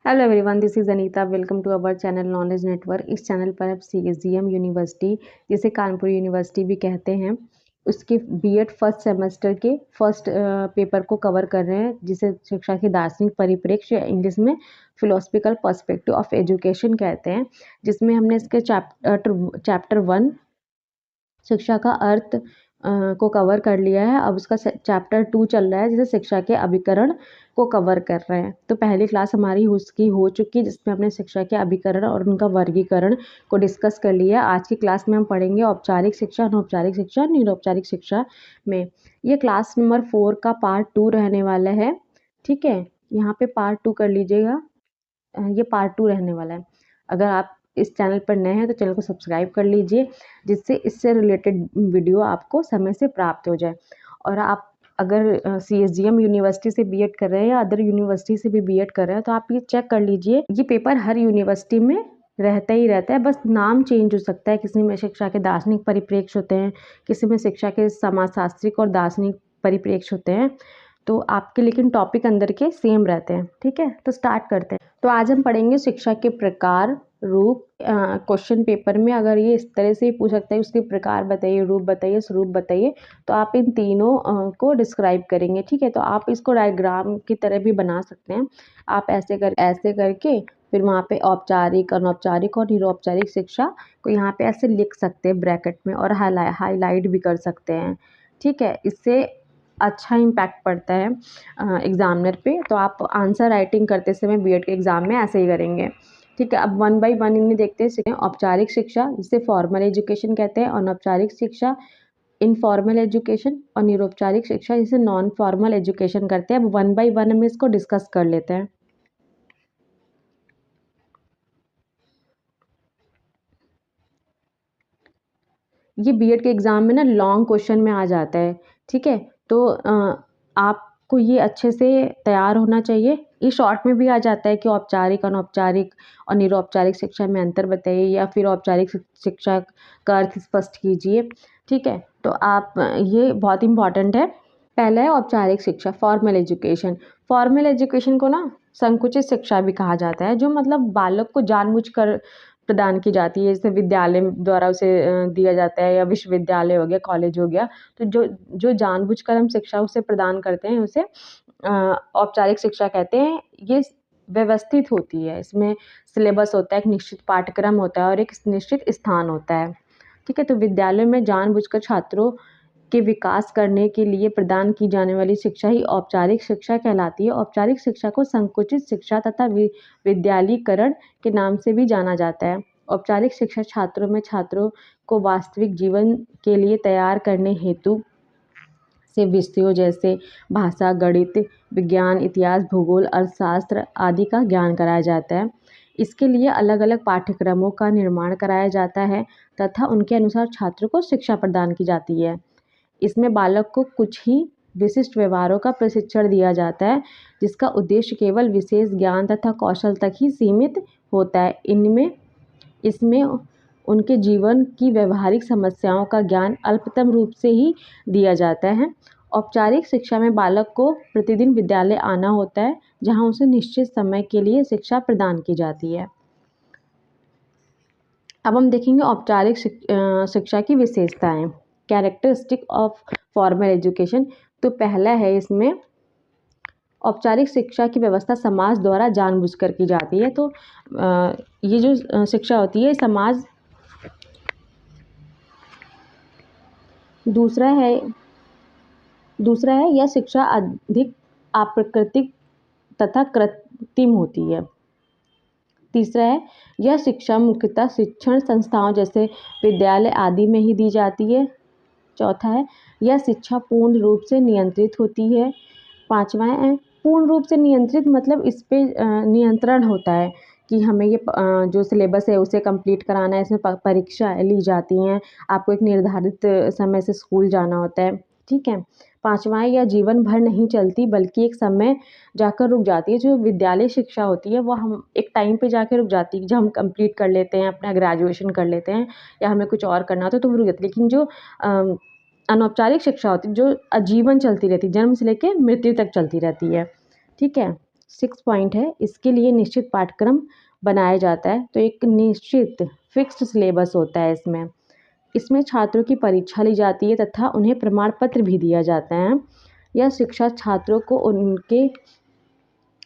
Hello everyone, this is Anita. Welcome to our channel knowledge network. इस channel पर आप सीएसजीएम university, जिसे कानपुर यूनिवर्सिटी भी कहते हैं, उसके बीएड फर्स्ट सेमेस्टर के फर्स्ट पेपर को कवर कर रहे हैं, जिसे शिक्षा की दार्शनिक परिप्रेक्ष्य या इंग्लिश में फिलोसफिकल पर्सपेक्टिव ऑफ एजुकेशन कहते हैं। जिसमें हमने इसके चैप्टर 1 शिक्षा का अर्थ को कवर कर लिया है। अब उसका चैप्टर 2 चल रहा है, जिसे शिक्षा के अभिकरण को कवर कर रहे हैं। तो पहली क्लास हमारी उसकी हो चुकी है, जिसमें हमने शिक्षा के अभिकरण और उनका वर्गीकरण को डिस्कस कर लिया। आज की क्लास में हम पढ़ेंगे औपचारिक शिक्षा, अनौपचारिक शिक्षा, निरौपचारिक शिक्षा में। ये क्लास नंबर 4 का पार्ट 2 रहने वाला है। ठीक है, यहाँ पे पार्ट 2 कर लीजिएगा। ये पार्ट 2 रहने वाला है। अगर आप इस चैनल पर नए हैं तो चैनल को सब्सक्राइब कर लीजिए, जिससे इससे रिलेटेड वीडियो आपको समय से प्राप्त हो जाए। और आप अगर सीएसजीएम यूनिवर्सिटी से बीएड कर रहे हैं या अदर यूनिवर्सिटी से भी बीएड कर रहे हैं, तो आप ये चेक कर लीजिए। ये पेपर हर यूनिवर्सिटी में रहता ही रहता है, बस नाम चेंज हो सकता है। किसी में शिक्षा के दार्शनिक परिप्रेक्ष्य होते हैं, किसी में शिक्षा के समाजशास्त्रिक और दार्शनिक परिप्रेक्ष्य होते हैं। तो आपके लेकिन टॉपिक अंदर के सेम रहते हैं। ठीक है, तो स्टार्ट करते हैं। तो आज हम पढ़ेंगे शिक्षा के प्रकार, रूप। क्वेश्चन पेपर में अगर ये इस तरह से ही पूछ सकता है, उसके प्रकार बताइए, रूप बताइए, स्वरूप बताइए, तो आप इन तीनों को डिस्क्राइब करेंगे। ठीक है, तो आप इसको डायग्राम की तरह भी बना सकते हैं। आप ऐसे करके फिर वहाँ पे औपचारिक, अनौपचारिक और निरौपचारिक शिक्षा को यहाँ पे ऐसे लिख सकते हैं ब्रैकेट में, और हाईलाइट भी कर सकते हैं। ठीक है, इससे अच्छा इम्पैक्ट पड़ता है एग्जामिनर पे। तो आप आंसर राइटिंग करते समय बीएड के एग्ज़ाम में ऐसे ही करेंगे। ठीक है, अब 1 बाय 1 इन्हें देखते हैं। औपचारिक शिक्षा, जिसे फॉर्मल एजुकेशन कहते हैं। अनौपचारिक शिक्षा, इनफॉर्मल एजुकेशन। और निरौपचारिक शिक्षा, जिसे नॉन फॉर्मल एजुकेशन करते हैं। अब 1 बाय 1 हम इसको डिस्कस कर लेते हैं। ये बीएड के एग्ज़ाम में ना लॉन्ग क्वेश्चन में आ जाता है। ठीक है, तो आपको ये अच्छे से तैयार होना चाहिए। ये शॉर्ट में भी आ जाता है कि औपचारिक, अनौपचारिक और निरौपचारिक शिक्षा में अंतर बताइए, या फिर औपचारिक शिक्षा का अर्थ स्पष्ट कीजिए। ठीक है, तो आप ये बहुत इंपॉर्टेंट है। पहला है औपचारिक शिक्षा, फॉर्मल एजुकेशन। फॉर्मल एजुकेशन को ना संकुचित शिक्षा भी कहा जाता है, जो मतलब बालक को जानबूझकर प्रदान की जाती है। जैसे विद्यालय द्वारा उसे दिया जाता है, या विश्वविद्यालय हो गया, कॉलेज हो गया। तो जो जो जानबूझकर हम शिक्षा उसे प्रदान करते हैं, उसे औपचारिक शिक्षा कहते हैं। ये व्यवस्थित होती है, इसमें सिलेबस होता है, एक निश्चित पाठ्यक्रम होता है और एक निश्चित स्थान होता है। ठीक है, तो विद्यालय में जानबूझकर छात्रों के विकास करने के लिए प्रदान की जाने वाली शिक्षा ही औपचारिक शिक्षा कहलाती है। औपचारिक शिक्षा को संकुचित शिक्षा तथा विद्यालयीकरण के नाम से भी जाना जाता है। औपचारिक शिक्षा छात्रों को वास्तविक जीवन के लिए तैयार करने हेतु से विषयों जैसे भाषा, गणित, विज्ञान, इतिहास, भूगोल, अर्थशास्त्र आदि का ज्ञान कराया जाता है। इसके लिए अलग अलग पाठ्यक्रमों का निर्माण कराया जाता है तथा उनके अनुसार छात्रों को शिक्षा प्रदान की जाती है। इसमें बालक को कुछ ही विशिष्ट व्यवहारों का प्रशिक्षण दिया जाता है, जिसका उद्देश्य केवल विशेष ज्ञान तथा कौशल तक ही सीमित होता है। इसमें उनके जीवन की व्यवहारिक समस्याओं का ज्ञान अल्पतम रूप से ही दिया जाता है। औपचारिक शिक्षा में बालक को प्रतिदिन विद्यालय आना होता है, जहां उसे निश्चित समय के लिए शिक्षा प्रदान की जाती है। अब हम देखेंगे औपचारिक शिक्षा की विशेषताएं, कैरेक्टरिस्टिक ऑफ फॉर्मल एजुकेशन। तो पहला है इसमें, औपचारिक शिक्षा की व्यवस्था समाज द्वारा जानबूझकर की जाती है। तो ये जो शिक्षा होती है समाज। दूसरा है यह शिक्षा अधिक अप्राकृतिक तथा कृत्रिम होती है। तीसरा है, यह शिक्षा मुख्यतः शिक्षण संस्थाओं जैसे विद्यालय आदि में ही दी जाती है। चौथा है, यह शिक्षा पूर्ण रूप से नियंत्रित होती है। पांचवा है, पूर्ण रूप से नियंत्रित मतलब इस पे नियंत्रण होता है कि हमें ये जो सिलेबस है उसे कंप्लीट कराना है। इसमें परीक्षा ली जाती हैं, आपको एक निर्धारित समय से स्कूल जाना होता है। ठीक है, पांचवा है, यह जीवन भर नहीं चलती बल्कि एक समय जाकर रुक जाती है। जो विद्यालय शिक्षा होती है वो हम एक टाइम पे जाके रुक जाती है, जब हम कंप्लीट कर लेते हैं, अपना ग्रेजुएशन कर लेते हैं या हमें कुछ और करना होता है तो वो रुक जाती है। लेकिन जो अनौपचारिक शिक्षा होती है जो आजीवन चलती रहती है, जन्म से लेकर मृत्यु तक चलती रहती है। ठीक है, 6 पॉइंट है, इसके लिए निश्चित पाठ्यक्रम बनाया जाता है। तो एक निश्चित फिक्स्ड सिलेबस होता है इसमें। इसमें छात्रों की परीक्षा ली जाती है तथा उन्हें प्रमाण पत्र भी दिया जाता है। यह शिक्षा छात्रों को उनके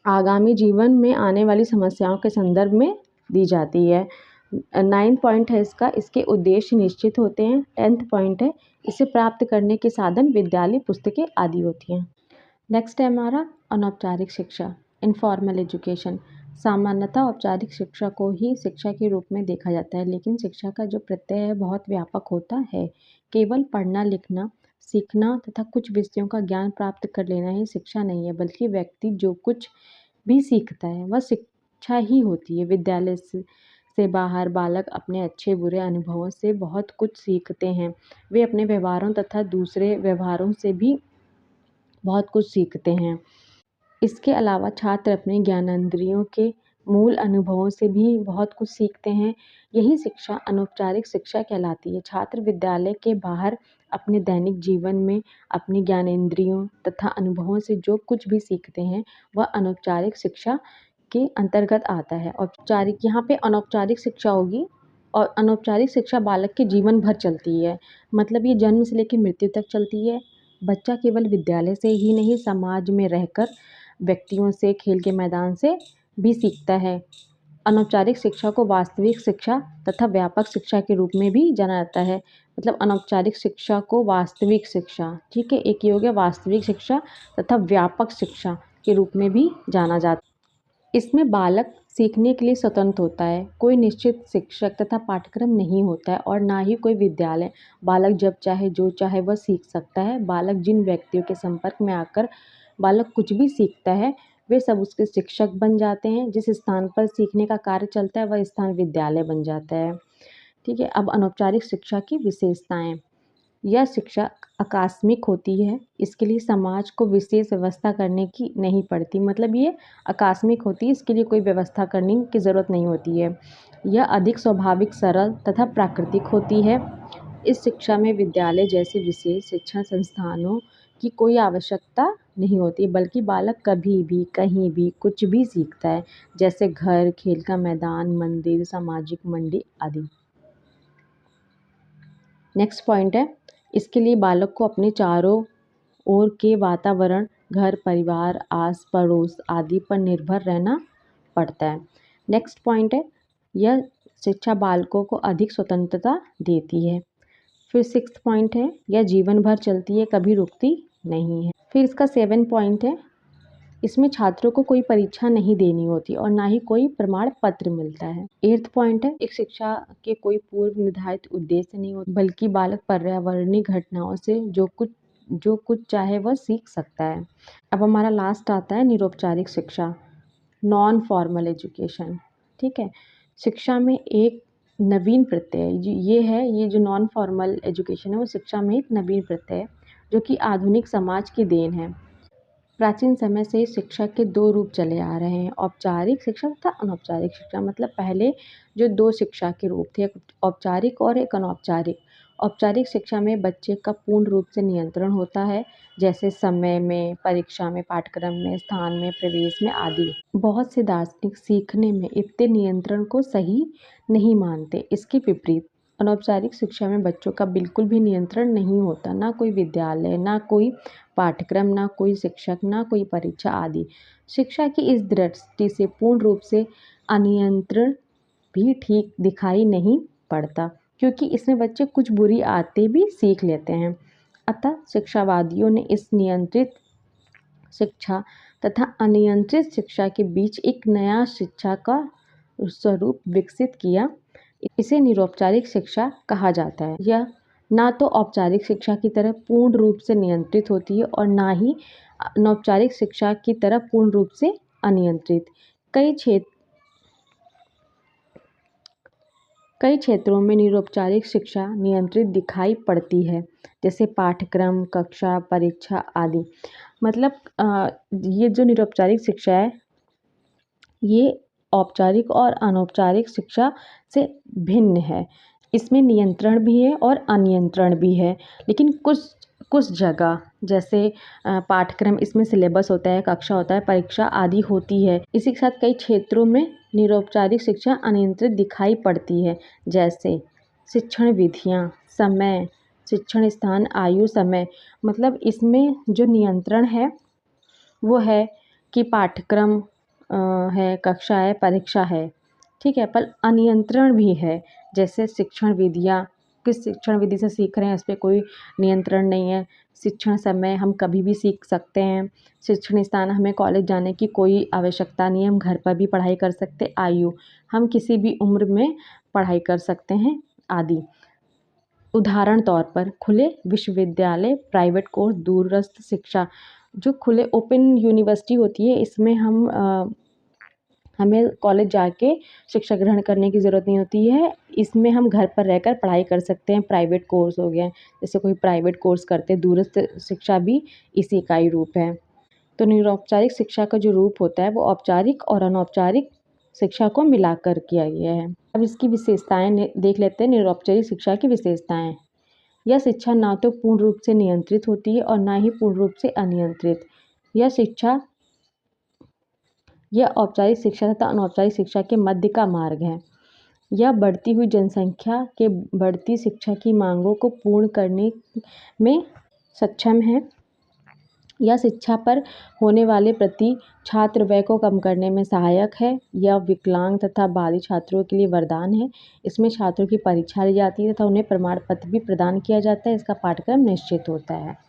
आगामी जीवन में आने वाली समस्याओं के संदर्भ में दी जाती है। 9 पॉइंट है इसका, इसके उद्देश्य निश्चित होते हैं। 10th पॉइंट है, इसे प्राप्त करने के साधन विद्यालय, पुस्तकें आदि होती हैं। नेक्स्ट है हमारा अनौपचारिक शिक्षा, इनफॉर्मल एजुकेशन। सामान्यतः औपचारिक शिक्षा को ही शिक्षा के रूप में देखा जाता है, लेकिन शिक्षा का जो प्रत्यय है बहुत व्यापक होता है। केवल पढ़ना लिखना सीखना तथा कुछ विषयों का ज्ञान प्राप्त कर लेना ही शिक्षा नहीं है, बल्कि व्यक्ति जो कुछ भी सीखता है वह शिक्षा ही होती है। विद्यालय से बाहर बालक अपने अच्छे बुरे अनुभवों से बहुत कुछ सीखते हैं। वे अपने व्यवहारों तथा दूसरे व्यवहारों से भी बहुत कुछ सीखते हैं। इसके अलावा छात्र अपने ज्ञानेंद्रियों के मूल अनुभवों से भी बहुत कुछ सीखते हैं। यही शिक्षा अनौपचारिक शिक्षा कहलाती है। छात्र विद्यालय के बाहर अपने दैनिक जीवन में अपने ज्ञानेंद्रियों तथा अनुभवों से जो कुछ भी सीखते हैं वह अनौपचारिक शिक्षा के अंतर्गत आता है। औपचारिक, यहाँ पे अनौपचारिक शिक्षा होगी और अनौपचारिक शिक्षा बालक के जीवन भर चलती है। मतलब ये जन्म से लेकर मृत्यु तक चलती है। बच्चा केवल विद्यालय से ही नहीं, समाज में रहकर व्यक्तियों से, खेल के मैदान से भी सीखता है। अनौपचारिक शिक्षा को वास्तविक शिक्षा तथा व्यापक शिक्षा के रूप में भी जाना जाता है। मतलब अनौपचारिक शिक्षा को वास्तविक शिक्षा, ठीक है, एक ये हो गया वास्तविक शिक्षा तथा व्यापक शिक्षा के रूप में भी जाना जाता है। इसमें बालक सीखने के लिए स्वतंत्र होता है। कोई निश्चित शिक्षक तथा पाठ्यक्रम नहीं होता है और ना ही कोई विद्यालय। बालक जब चाहे जो चाहे वह सीख सकता है। बालक जिन व्यक्तियों के संपर्क में आकर बालक कुछ भी सीखता है वे सब उसके शिक्षक बन जाते हैं। जिस स्थान पर सीखने का कार्य चलता है वह स्थान विद्यालय बन जाता है। ठीक है, अब अनौपचारिक शिक्षा की विशेषताएं। यह शिक्षा आकस्मिक होती है। इसके लिए समाज को विशेष व्यवस्था करने की नहीं पड़ती। मतलब ये आकस्मिक होती है, इसके लिए कोई व्यवस्था करने की ज़रूरत नहीं होती है। यह अधिक स्वाभाविक, सरल तथा प्राकृतिक होती है। इस शिक्षा में विद्यालय जैसे विशेष शिक्षण संस्थानों की कोई आवश्यकता नहीं होती, बल्कि बालक कभी भी कहीं भी कुछ भी सीखता है, जैसे घर, खेल का मैदान, मंदिर, सामाजिक मंडी आदि। नेक्स्ट पॉइंट है, इसके लिए बालक को अपने चारों ओर के वातावरण, घर, परिवार, आस पड़ोस आदि पर निर्भर रहना पड़ता है। नेक्स्ट पॉइंट है, यह शिक्षा बालकों को अधिक स्वतंत्रता देती है। फिर 6th पॉइंट है, यह जीवन भर चलती है, कभी रुकती नहीं है। फिर इसका 7 पॉइंट है, इसमें छात्रों को कोई परीक्षा नहीं देनी होती और ना ही कोई प्रमाण पत्र मिलता है। 8th पॉइंट है, एक शिक्षा के कोई पूर्व निर्धारित उद्देश्य नहीं होता, बल्कि बालक पर्यावरणीय घटनाओं से जो कुछ चाहे वह सीख सकता है। अब हमारा लास्ट आता है निरौपचारिक शिक्षा, नॉन फॉर्मल एजुकेशन। ठीक है, शिक्षा में एक नवीन प्रत्यय ये है, ये जो नॉन फॉर्मल एजुकेशन है वो शिक्षा में एक नवीन प्रत्यय है जो कि आधुनिक समाज की देन है। प्राचीन समय से ही शिक्षा के 2 रूप चले आ रहे हैं, औपचारिक शिक्षा तथा अनौपचारिक शिक्षा। मतलब पहले जो 2 शिक्षा के रूप थे, एक औपचारिक और एक अनौपचारिक। औपचारिक शिक्षा में बच्चे का पूर्ण रूप से नियंत्रण होता है, जैसे समय में, परीक्षा में, पाठ्यक्रम में, स्थान में, प्रवेश में आदि। बहुत से दार्शनिक सीखने में इतने नियंत्रण को सही नहीं मानते। इसके विपरीत अनौपचारिक शिक्षा में बच्चों का बिल्कुल भी नियंत्रण नहीं होता, ना कोई विद्यालय, ना कोई पाठ्यक्रम, ना कोई शिक्षक, ना कोई परीक्षा आदि। शिक्षा की इस दृष्टि से पूर्ण रूप से अनियंत्रण भी ठीक दिखाई नहीं पड़ता, क्योंकि इसमें बच्चे कुछ बुरी आदतें भी सीख लेते हैं। अतः शिक्षावादियों ने इस नियंत्रित शिक्षा तथा अनियंत्रित शिक्षा के बीच एक नया शिक्षा का स्वरूप विकसित किया। इसे निरौपचारिक शिक्षा कहा जाता है। यह ना तो औपचारिक शिक्षा की तरह पूर्ण रूप से नियंत्रित होती है और ना ही अनौपचारिक शिक्षा की तरह पूर्ण रूप से अनियंत्रित। कई क्षेत्रों में निरौपचारिक शिक्षा नियंत्रित दिखाई पड़ती है, जैसे पाठ्यक्रम, कक्षा, परीक्षा आदि। मतलब ये जो निरौपचारिक शिक्षा है ये औपचारिक और अनौपचारिक शिक्षा से भिन्न है। इसमें नियंत्रण भी है और अनियंत्रण भी है, लेकिन कुछ कुछ जगह जैसे पाठ्यक्रम, इसमें सिलेबस होता है, कक्षा होता है, परीक्षा आदि होती है। इसी के साथ कई क्षेत्रों में निरौपचारिक शिक्षा अनियंत्रित दिखाई पड़ती है, जैसे शिक्षण विधियाँ, समय, शिक्षण स्थान, आयु, समय। मतलब इसमें जो नियंत्रण है वो है कि पाठ्यक्रम है, कक्षा है, परीक्षा है, ठीक है, पर अनियंत्रण भी है, जैसे शिक्षण विधियाँ, किस शिक्षण विधि से सीख रहे हैं इस पे कोई नियंत्रण नहीं है। शिक्षण समय, हम कभी भी सीख सकते हैं। शिक्षण स्थान, हमें कॉलेज जाने की कोई आवश्यकता नहीं है, हम घर पर भी पढ़ाई कर सकते। आयु, हम किसी भी उम्र में पढ़ाई कर सकते हैं आदि। उदाहरण तौर पर खुले विश्वविद्यालय, प्राइवेट कोर्स, दूरस्थ शिक्षा। जो खुले ओपन यूनिवर्सिटी होती है, इसमें हमें कॉलेज जाके शिक्षा ग्रहण करने की ज़रूरत नहीं होती है, इसमें हम घर पर रहकर पढ़ाई कर सकते हैं। प्राइवेट कोर्स हो गया, जैसे कोई प्राइवेट कोर्स करते, दूरस्थ शिक्षा भी इसी का ही रूप है। तो निरौपचारिक शिक्षा का जो रूप होता है वो औपचारिक और अनौपचारिक शिक्षा को मिलाकर किया गया है। अब इसकी विशेषताएं देख लेते हैं। निरौपचारिक शिक्षा की विशेषताएं: यह शिक्षा ना तो पूर्ण रूप से नियंत्रित होती है और ना ही पूर्ण रूप से अनियंत्रित। यह औपचारिक शिक्षा तथा अनौपचारिक शिक्षा के मध्य का मार्ग है। यह बढ़ती हुई जनसंख्या के बढ़ती शिक्षा की मांगों को पूर्ण करने में सक्षम है। यह शिक्षा पर होने वाले प्रति छात्र व्यय को कम करने में सहायक है। यह विकलांग तथा बाधित छात्रों के लिए वरदान है। इसमें छात्रों की परीक्षा ली जाती है तथा उन्हें प्रमाण पत्र भी प्रदान किया जाता है। इसका पाठ्यक्रम निश्चित होता है।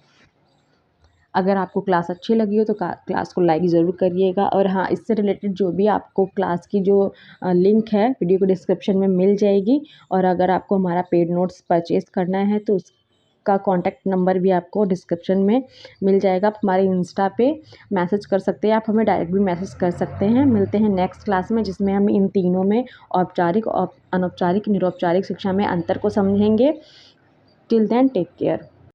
अगर आपको क्लास अच्छी लगी हो तो क्लास को लाइक ज़रूर करिएगा। और हाँ, इससे रिलेटेड जो भी आपको क्लास की जो लिंक है वीडियो को डिस्क्रिप्शन में मिल जाएगी। और अगर आपको हमारा पेड नोट्स परचेज़ करना है तो उसका कॉन्टैक्ट नंबर भी आपको डिस्क्रिप्शन में मिल जाएगा। आप हमारे इंस्टा पे मैसेज कर सकते हैं, आप हमें डायरेक्ट भी मैसेज कर सकते हैं। मिलते हैं नेक्स्ट क्लास में, जिसमें हम इन तीनों में औपचारिक और अनौपचारिक, निरौपचारिक शिक्षा में अंतर को समझेंगे। Till then take care.